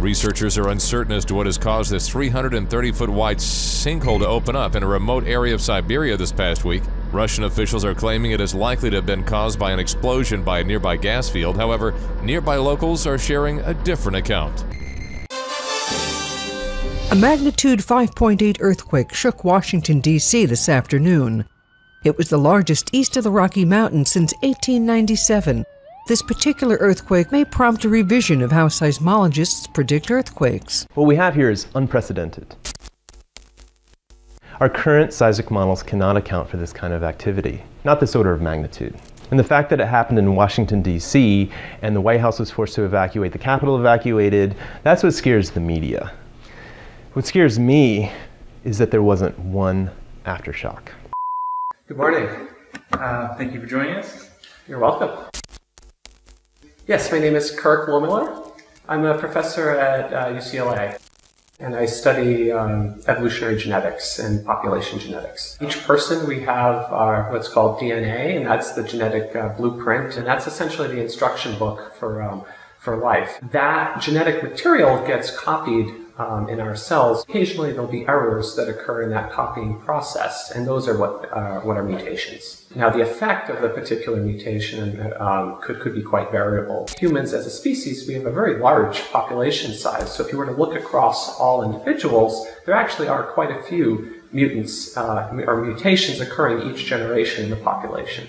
Researchers are uncertain as to what has caused this 330-foot wide sinkhole to open up in a remote area of Siberia this past week. Russian officials are claiming it is likely to have been caused by an explosion by a nearby gas field. However, nearby locals are sharing a different account. A magnitude 5.8 earthquake shook Washington, D.C. this afternoon. It was the largest east of the Rocky Mountains since 1897. This particular earthquake may prompt a revision of how seismologists predict earthquakes. What we have here is unprecedented. Our current seismic models cannot account for this kind of activity, not this order of magnitude. And the fact that it happened in Washington, D.C., and the White House was forced to evacuate, the Capitol evacuated, that's what scares the media. What scares me is that there wasn't one aftershock. Good morning. Thank you for joining us. You're welcome. Yes, my name is Kirk Womiller. I'm a professor at UCLA, and I study evolutionary genetics and population genetics. Each person, we have what's called DNA, and that's the genetic blueprint, and that's essentially the instruction book for life. That genetic material gets copied in our cells. Occasionally there'll be errors that occur in that copying process, and those are what are mutations. Now the effect of the particular mutation could be quite variable. Humans as a species, we have a very large population size, so if you were to look across all individuals, there actually are quite a few mutants or mutations occurring each generation in the population.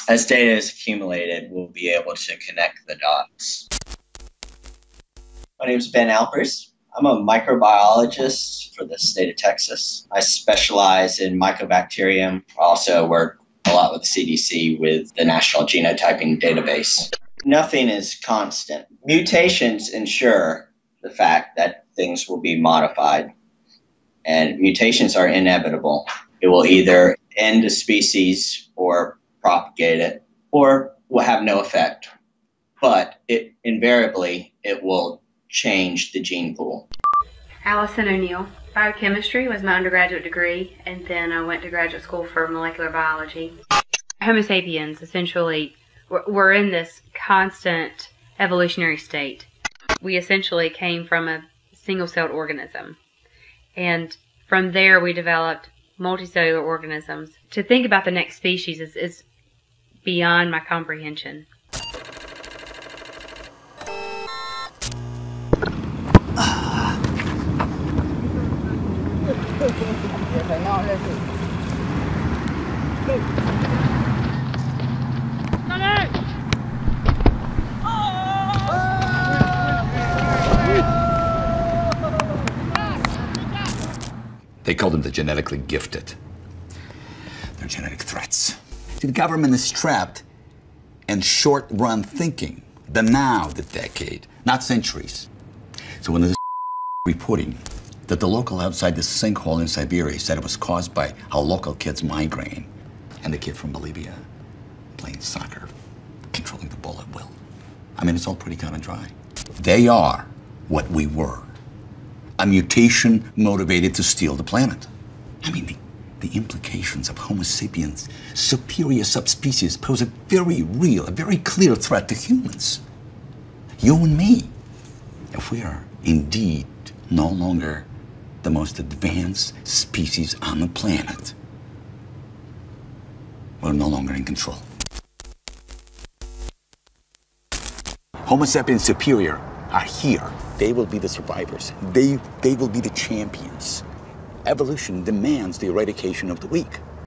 As data is accumulated, we'll be able to connect the dots. My name is Ben Alpers. I'm a microbiologist for the state of Texas. I specialize in mycobacterium. I also work a lot with the CDC with the National Genotyping Database. Nothing is constant. Mutations ensure the fact that things will be modified, and mutations are inevitable. It will either end a species or propagate it, or will have no effect. But invariably, it will change the gene pool. Allison O'Neill. Biochemistry was my undergraduate degree, and then I went to graduate school for molecular biology. Homo sapiens, essentially, we're in this constant evolutionary state. We essentially came from a single-celled organism, and from there we developed multicellular organisms. To think about the next species is beyond my comprehension. They call them the genetically gifted. They're genetic threats. See, the government is trapped in short-run thinking, the now, the decade, not centuries. So when the reporting that the local outside the sinkhole in Siberia said it was caused by a local kid's migraine, and the kid from Bolivia playing soccer, controlling the ball at will. I mean, it's all pretty cut and dry. They are what we were. A mutation motivated to steal the planet. I mean, the implications of Homo sapiens' superior subspecies pose a very real, a very clear threat to humans. You and me. If we are indeed no longer the most advanced species on the planet, we're no longer in control. Homo sapiens superior are here. They will be the survivors. They will be the champions. Evolution demands the eradication of the weak.